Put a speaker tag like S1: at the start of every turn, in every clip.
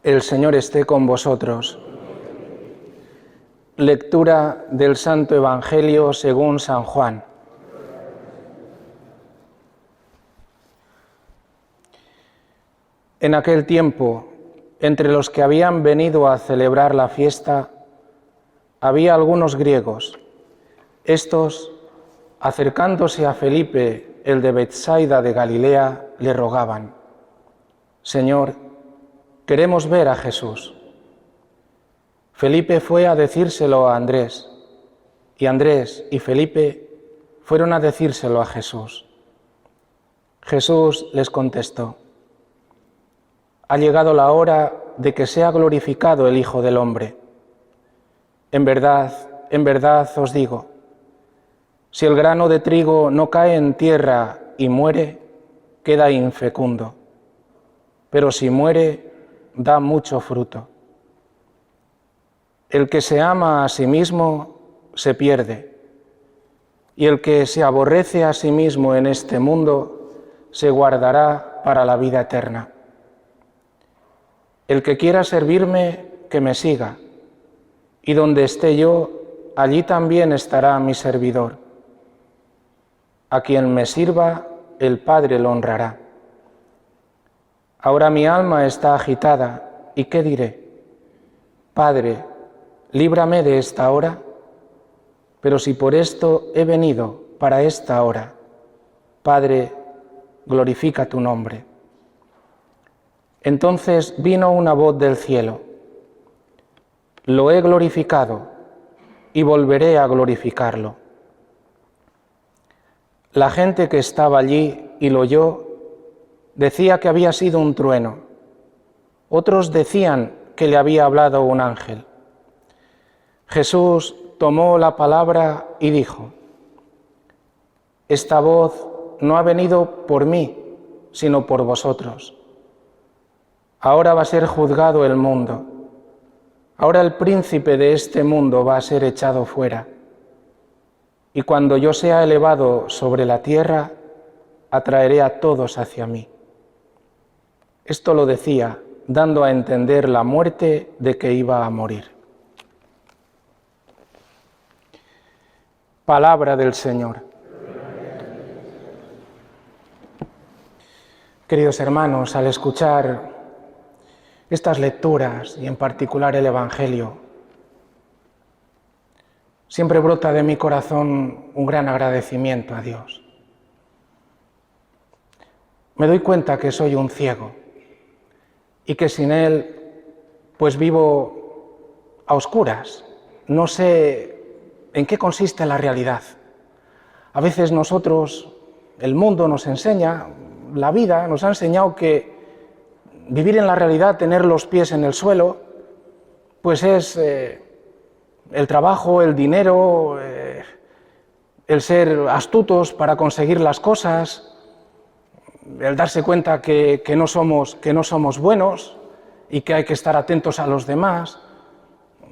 S1: El Señor esté con vosotros. Lectura del Santo Evangelio según San Juan. En aquel tiempo, entre los que habían venido a celebrar la fiesta, había algunos griegos. Estos, acercándose a Felipe, el de Betsaida de Galilea, le rogaban: Señor, queremos ver a Jesús. Felipe fue a decírselo a Andrés, y Andrés y Felipe fueron a decírselo a Jesús. Jesús les contestó: Ha llegado la hora de que sea glorificado el Hijo del Hombre. En verdad os digo, si el grano de trigo no cae en tierra y muere, queda infecundo, pero si muere, da mucho fruto. El que se ama a sí mismo se pierde, y el que se aborrece a sí mismo en este mundo se guardará para la vida eterna. El que quiera servirme, que me siga, y donde esté yo, allí también estará mi servidor. A quien me sirva, el Padre lo honrará. Ahora mi alma está agitada, ¿y qué diré? Padre, líbrame de esta hora, pero si por esto he venido para esta hora, Padre, glorifica tu nombre. Entonces vino una voz del cielo: Lo he glorificado y volveré a glorificarlo. La gente que estaba allí y lo oyó decía que había sido un trueno. Otros decían que le había hablado un ángel. Jesús tomó la palabra y dijo: Esta voz no ha venido por mí, sino por vosotros. Ahora va a ser juzgado el mundo. Ahora el príncipe de este mundo va a ser echado fuera. Y cuando yo sea elevado sobre la tierra, atraeré a todos hacia mí. Esto lo decía, dando a entender la muerte de que iba a morir. Palabra del Señor. Queridos hermanos, al escuchar estas lecturas y en particular el Evangelio, siempre brota de mi corazón un gran agradecimiento a Dios. Me doy cuenta que soy un ciego y que sin Él pues vivo a oscuras. No sé en qué consiste la realidad. A veces nosotros, el mundo nos enseña, la vida nos ha enseñado que vivir en la realidad, tener los pies en el suelo, pues es el trabajo, el dinero, el ser astutos para conseguir las cosas, el darse cuenta que no somos buenos y que hay que estar atentos a los demás.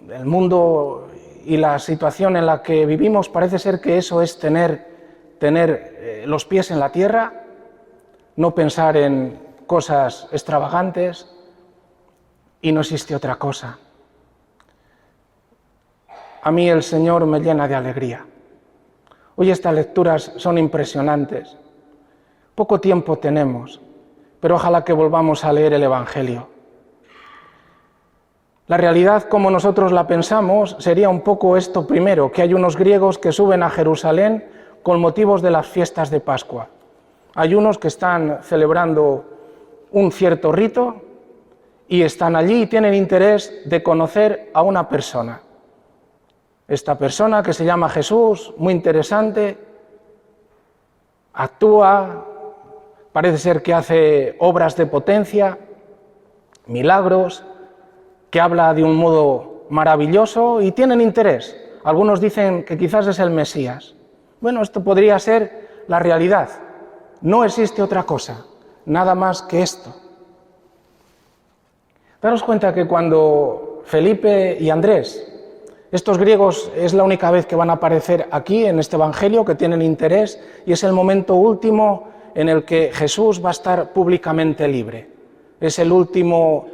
S1: El mundo y la situación en la que vivimos parece ser que eso es tener los pies en la tierra, no pensar en cosas extravagantes, y no existe otra cosa. A mí el Señor me llena de alegría. Hoy estas lecturas son impresionantes. Poco tiempo tenemos, pero ojalá que volvamos a leer el Evangelio. La realidad, como nosotros la pensamos, sería un poco esto primero, que hay unos griegos que suben a Jerusalén con motivos de las fiestas de Pascua. Hay unos que están celebrando un cierto rito y están allí y tienen interés de conocer a una persona. Esta persona, que se llama Jesús, muy interesante, actúa, parece ser que hace obras de potencia, milagros, que habla de un modo maravilloso y tienen interés. Algunos dicen que quizás es el Mesías. Bueno, esto podría ser la realidad. No existe otra cosa, nada más que esto. Daros cuenta que cuando Felipe y Andrés, estos griegos, es la única vez que van a aparecer aquí en este Evangelio, que tienen interés, y es el momento último en el que Jesús va a estar públicamente libre. Es el último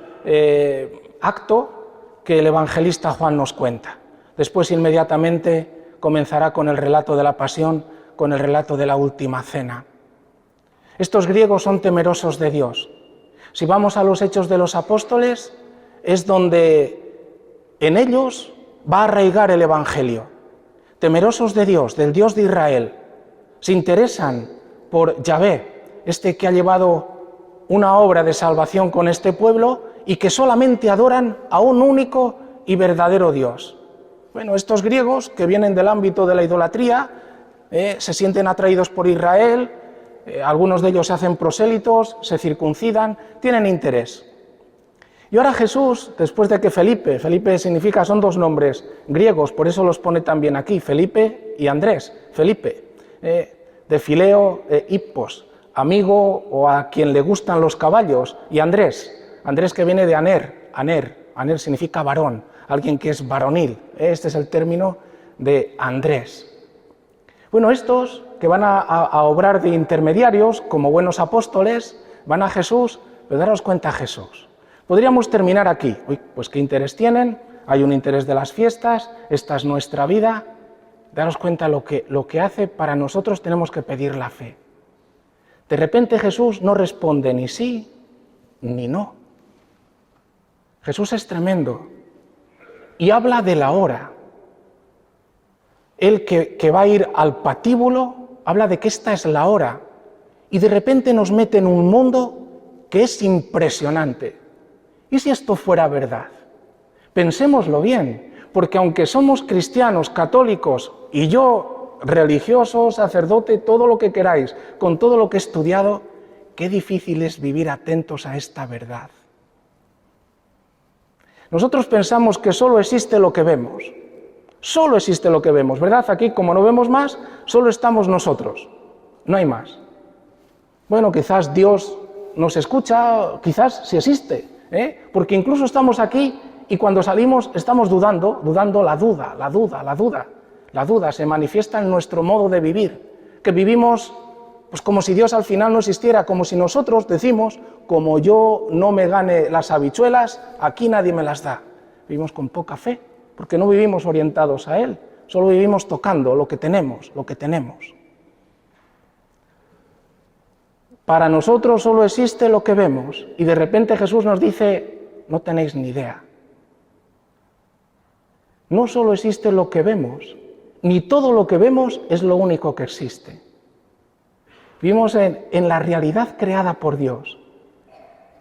S1: acto que el evangelista Juan nos cuenta. Después inmediatamente comenzará con el relato de la pasión, con el relato de la última cena. Estos griegos son temerosos de Dios. Si vamos a los Hechos de los Apóstoles, es donde en ellos va a arraigar el Evangelio. Temerosos de Dios, del Dios de Israel, se interesan por Yahvé, este que ha llevado una obra de salvación con este pueblo y que solamente adoran a un único y verdadero Dios. Bueno, estos griegos que vienen del ámbito de la idolatría se sienten atraídos por Israel, algunos de ellos se hacen prosélitos, se circuncidan, tienen interés. Y ahora Jesús, después de que Felipe significa, son dos nombres griegos, por eso los pone también aquí, Felipe y Andrés. Felipe, de Fileo, hippos, amigo o a quien le gustan los caballos, y Andrés que viene de Aner significa varón, alguien que es varonil, este es el término de Andrés. Bueno, estos que van a obrar de intermediarios, como buenos apóstoles, van a Jesús, pero daros cuenta Jesús. Podríamos terminar aquí. Pues ¿qué interés tienen? Hay un interés de las fiestas, esta es nuestra vida. Daros cuenta lo que hace para nosotros, tenemos que pedir la fe. De repente Jesús no responde ni sí ni no. Jesús es tremendo y habla de la hora. Él que va a ir al patíbulo, habla de que esta es la hora y de repente nos mete en un mundo que es impresionante. ¿Y si esto fuera verdad? Pensémoslo bien, porque aunque somos cristianos, católicos y yo religioso, sacerdote, todo lo que queráis, con todo lo que he estudiado, qué difícil es vivir atentos a esta verdad. Nosotros pensamos que solo existe lo que vemos. Solo existe lo que vemos, ¿verdad? Aquí, como no vemos más, solo estamos nosotros. No hay más. Bueno, quizás Dios nos escucha, quizás sí existe, porque incluso estamos aquí y cuando salimos estamos dudando la duda se manifiesta en nuestro modo de vivir, que vivimos pues como si Dios al final no existiera, como si nosotros decimos, como yo no me gane las habichuelas, aquí nadie me las da. Vivimos con poca fe, porque no vivimos orientados a Él, solo vivimos tocando lo que tenemos. Para nosotros solo existe lo que vemos y de repente Jesús nos dice, no tenéis ni idea. No solo existe lo que vemos, ni todo lo que vemos es lo único que existe. Vivimos en la realidad creada por Dios.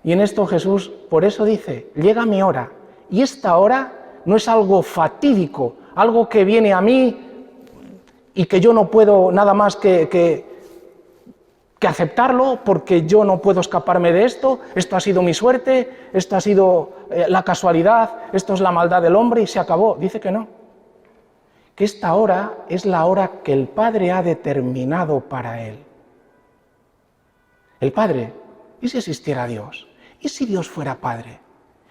S1: Y en esto Jesús, por eso dice, llega mi hora. Y esta hora no es algo fatídico, algo que viene a mí y que yo no puedo nada más que aceptarlo porque yo no puedo escaparme de esto ha sido mi suerte, esto ha sido la casualidad, esto es la maldad del hombre y se acabó. Dice que no, que esta hora es la hora que el Padre ha determinado para Él. El Padre, ¿y si existiera Dios? ¿Y si Dios fuera Padre?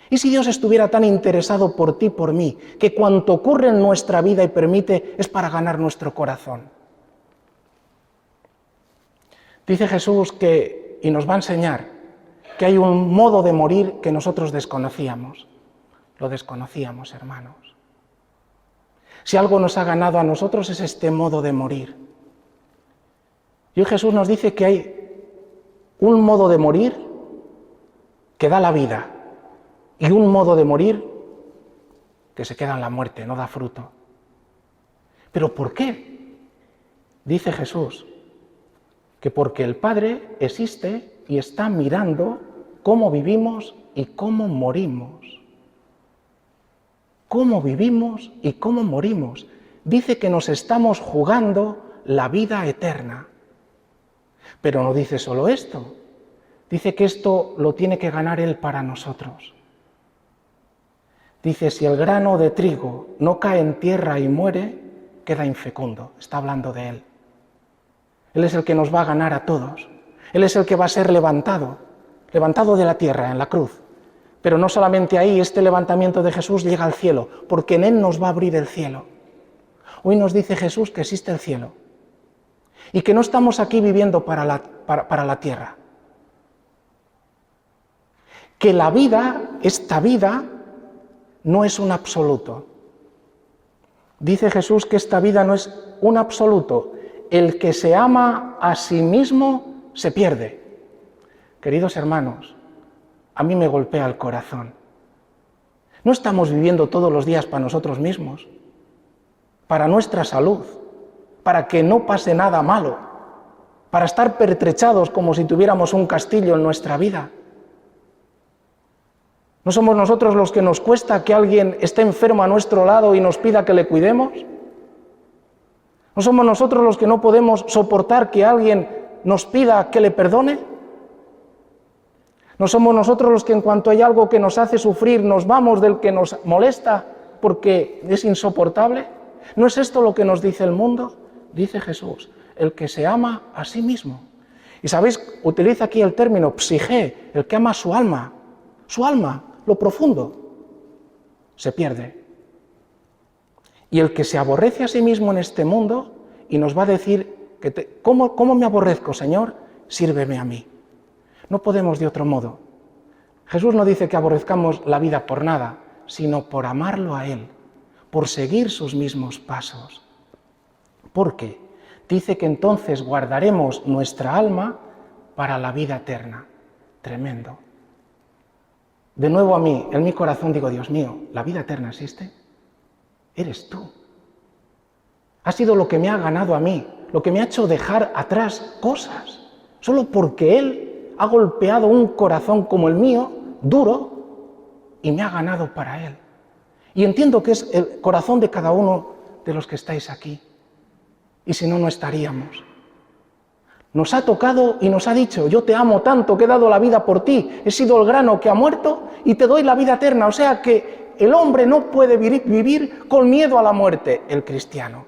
S1: ¿Y si Dios estuviera tan interesado por ti, por mí, que cuanto ocurre en nuestra vida y permite es para ganar nuestro corazón? Dice Jesús y nos va a enseñar que hay un modo de morir que nosotros desconocíamos. Lo desconocíamos, hermanos. Si algo nos ha ganado a nosotros es este modo de morir. Y hoy Jesús nos dice que hay un modo de morir que da la vida y un modo de morir que se queda en la muerte, no da fruto. ¿Pero por qué? Dice Jesús que porque el Padre existe y está mirando cómo vivimos y cómo morimos. Cómo vivimos y cómo morimos. Dice que nos estamos jugando la vida eterna. Pero no dice solo esto. Dice que esto lo tiene que ganar Él para nosotros. Dice, si el grano de trigo no cae en tierra y muere, queda infecundo. Está hablando de Él. Él es el que nos va a ganar a todos. Él es el que va a ser levantado de la tierra en la cruz. Pero no solamente ahí, este levantamiento de Jesús llega al cielo, porque en Él nos va a abrir el cielo. Hoy nos dice Jesús que existe el cielo y que no estamos aquí viviendo para la tierra. Que la vida esta vida no es un absoluto. Dice Jesús que esta vida no es un absoluto. El que se ama a sí mismo se pierde. Queridos hermanos, a mí me golpea el corazón. No estamos viviendo todos los días para nosotros mismos, para nuestra salud, para que no pase nada malo, para estar pertrechados como si tuviéramos un castillo en nuestra vida. ¿No somos nosotros los que nos cuesta que alguien esté enfermo a nuestro lado y nos pida que le cuidemos? ¿No somos nosotros los que no podemos soportar que alguien nos pida que le perdone? ¿No somos nosotros los que en cuanto hay algo que nos hace sufrir nos vamos del que nos molesta porque es insoportable? ¿No es esto lo que nos dice el mundo? Dice Jesús, el que se ama a sí mismo. Y sabéis, utiliza aquí el término psige, el que ama su alma, lo profundo, se pierde. Y el que se aborrece a sí mismo en este mundo y nos va a decir, ¿cómo me aborrezco, Señor? Sírveme a mí. No podemos de otro modo. Jesús no dice que aborrezcamos la vida por nada, sino por amarlo a Él, por seguir sus mismos pasos. ¿Por qué? Dice que entonces guardaremos nuestra alma para la vida eterna. Tremendo. De nuevo a mí, en mi corazón digo, Dios mío, ¿la vida eterna existe? Eres tú. Ha sido lo que me ha ganado a mí, lo que me ha hecho dejar atrás cosas, solo porque Él ha golpeado un corazón como el mío, duro, y me ha ganado para Él. Y entiendo que es el corazón de cada uno de los que estáis aquí. Y si no, no estaríamos. Nos ha tocado y nos ha dicho, yo te amo tanto que he dado la vida por ti, he sido el grano que ha muerto y te doy la vida eterna. O sea que el hombre no puede vivir con miedo a la muerte, el cristiano.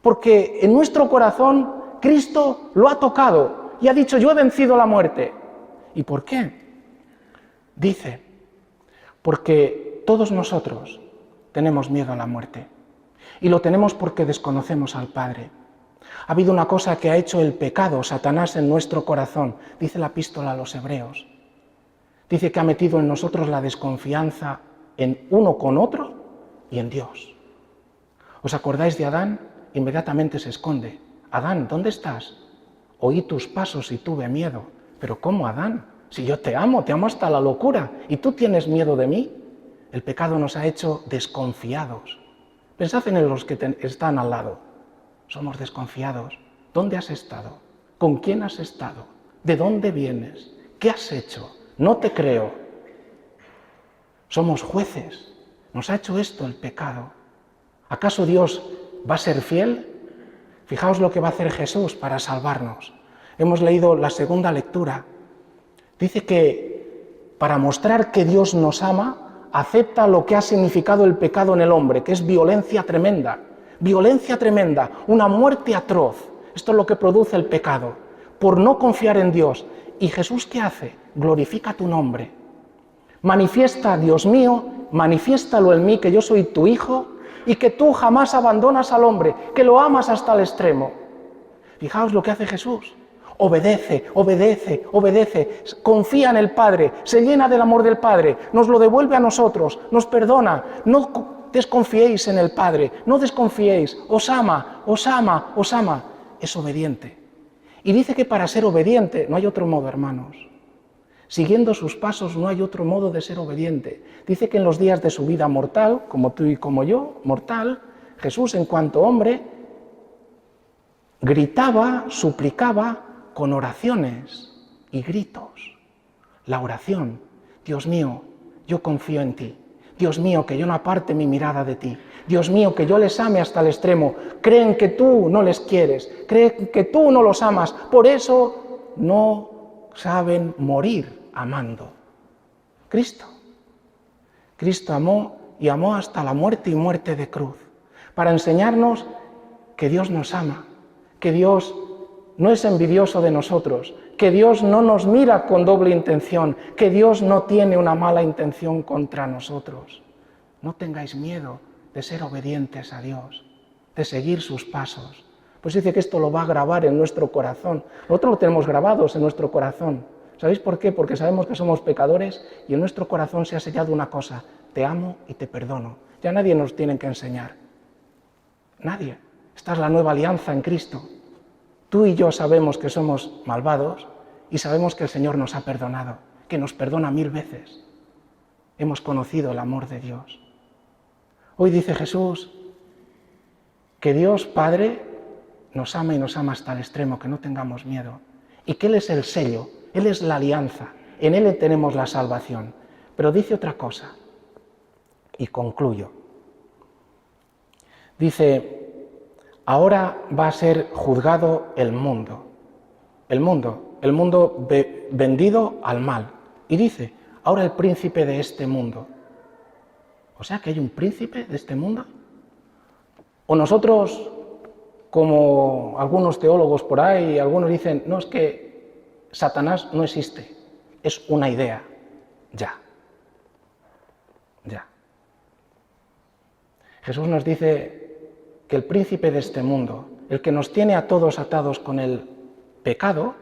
S1: Porque en nuestro corazón Cristo lo ha tocado y ha dicho, yo he vencido la muerte. ¿Y por qué? Dice, porque todos nosotros tenemos miedo a la muerte. Y lo tenemos porque desconocemos al Padre. Ha habido una cosa que ha hecho el pecado, Satanás, en nuestro corazón. Dice la epístola a los Hebreos. Dice que ha metido en nosotros la desconfianza en uno con otro y en Dios. ¿Os acordáis de Adán? Inmediatamente se esconde. Adán, ¿dónde estás? Oí tus pasos y tuve miedo. ¿Pero cómo, Adán? Si yo te amo hasta la locura, ¿y tú tienes miedo de mí? El pecado nos ha hecho desconfiados. Pensad en los que están al lado. Somos desconfiados. ¿Dónde has estado? ¿Con quién has estado? ¿De dónde vienes? ¿Qué has hecho? No te creo. Somos jueces. Nos ha hecho esto el pecado. ¿Acaso Dios va a ser fiel? Fijaos lo que va a hacer Jesús para salvarnos. Hemos leído la segunda lectura. Dice que para mostrar que Dios nos ama, acepta lo que ha significado el pecado en el hombre, que es violencia tremenda, una muerte atroz. Esto es lo que produce el pecado, por no confiar en Dios. ¿Y Jesús qué hace? Glorifica tu nombre. Manifiesta, Dios mío, manifiéstalo en mí, que yo soy tu hijo y que tú jamás abandonas al hombre, que lo amas hasta el extremo. Fijaos lo que hace Jesús. Obedece, confía en el Padre, se llena del amor del Padre, nos lo devuelve a nosotros, nos perdona. No desconfiéis en el Padre, no desconfiéis, os ama. Es obediente. Y dice que para ser obediente no hay otro modo, hermanos. Siguiendo sus pasos no hay otro modo de ser obediente. Dice que en los días de su vida mortal, como tú y como yo, mortal, Jesús, en cuanto hombre, gritaba, suplicaba con oraciones y gritos. La oración, Dios mío, yo confío en ti. Dios mío, que yo no aparte mi mirada de ti. Dios mío, que yo les ame hasta el extremo. Creen que tú no les quieres, creen que tú no los amas. Por eso no saben morir amando. Cristo amó y amó hasta la muerte y muerte de cruz, para enseñarnos que Dios nos ama, que Dios no es envidioso de nosotros, que Dios no nos mira con doble intención, que Dios no tiene una mala intención contra nosotros. No tengáis miedo de ser obedientes a Dios, de seguir sus pasos. Pues dice que esto lo va a grabar en nuestro corazón. Nosotros lo tenemos grabados en nuestro corazón. ¿Sabéis por qué? Porque sabemos que somos pecadores y en nuestro corazón se ha sellado una cosa: te amo y te perdono. Ya nadie nos tiene que enseñar. Nadie. Esta es la nueva alianza en Cristo. Tú y yo sabemos que somos malvados y sabemos que el Señor nos ha perdonado, que nos perdona 1000 veces. Hemos conocido el amor de Dios. Hoy dice Jesús que Dios Padre nos ama y nos ama hasta el extremo, que no tengamos miedo. Y que Él es el sello, Él es la alianza, en Él tenemos la salvación. Pero dice otra cosa, y concluyo. Dice, ahora va a ser juzgado el mundo vendido al mal. Y dice, ahora el príncipe de este mundo. O sea que hay un príncipe de este mundo. O nosotros, como algunos teólogos por ahí, algunos dicen, no, es que Satanás no existe, es una idea. Ya. Jesús nos dice que el príncipe de este mundo, el que nos tiene a todos atados con el pecado,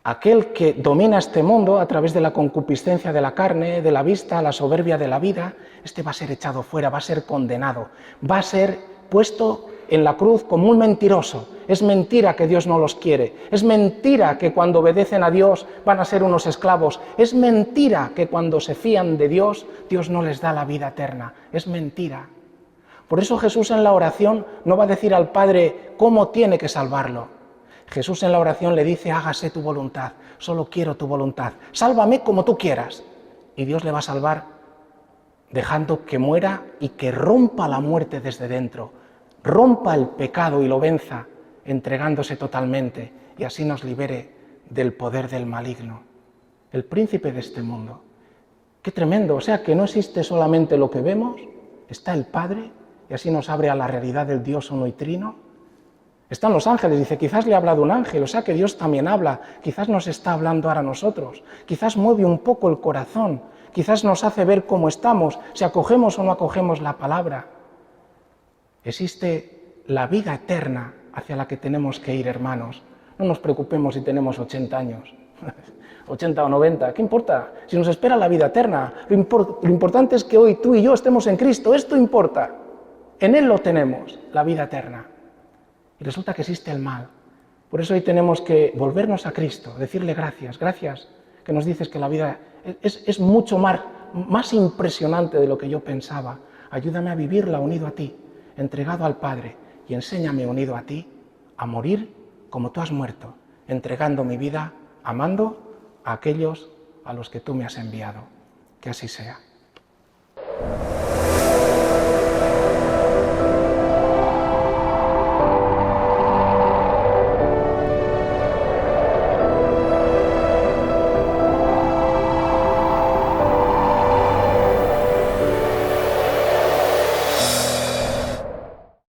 S1: aquel que domina este mundo a través de la concupiscencia de la carne, de la vista, la soberbia de la vida, este va a ser echado fuera, va a ser condenado, va a ser puesto en la cruz como un mentiroso. Es mentira que Dios no los quiere, es mentira que cuando obedecen a Dios van a ser unos esclavos, es mentira que cuando se fían de Dios, Dios no les da la vida eterna, es mentira. Por eso Jesús en la oración no va a decir al Padre cómo tiene que salvarlo. Jesús en la oración le dice, hágase tu voluntad, solo quiero tu voluntad, sálvame como tú quieras. Y Dios le va a salvar dejando que muera y que rompa la muerte desde dentro, rompa el pecado y lo venza, entregándose totalmente, y así nos libere del poder del maligno, el príncipe de este mundo. ¡Qué tremendo! O sea, que no existe solamente lo que vemos, está el Padre, y así nos abre a la realidad del Dios uno y trino. Están los ángeles, dice, quizás le ha hablado un ángel, o sea que Dios también habla, quizás nos está hablando ahora a nosotros, quizás mueve un poco el corazón, quizás nos hace ver cómo estamos, si acogemos o no acogemos la palabra. Existe la vida eterna hacia la que tenemos que ir, hermanos. No nos preocupemos si tenemos 80 años, 80 o 90, ¿qué importa? Si nos espera la vida eterna, lo importante es que hoy tú y yo estemos en Cristo, esto importa. En Él lo tenemos, la vida eterna. Y resulta que existe el mal. Por eso hoy tenemos que volvernos a Cristo, decirle gracias, gracias, que nos dices que la vida es mucho más impresionante de lo que yo pensaba. Ayúdame a vivirla unido a ti, entregado al Padre, y enséñame unido a ti a morir como tú has muerto, entregando mi vida, amando a aquellos a los que tú me has enviado. Que así sea.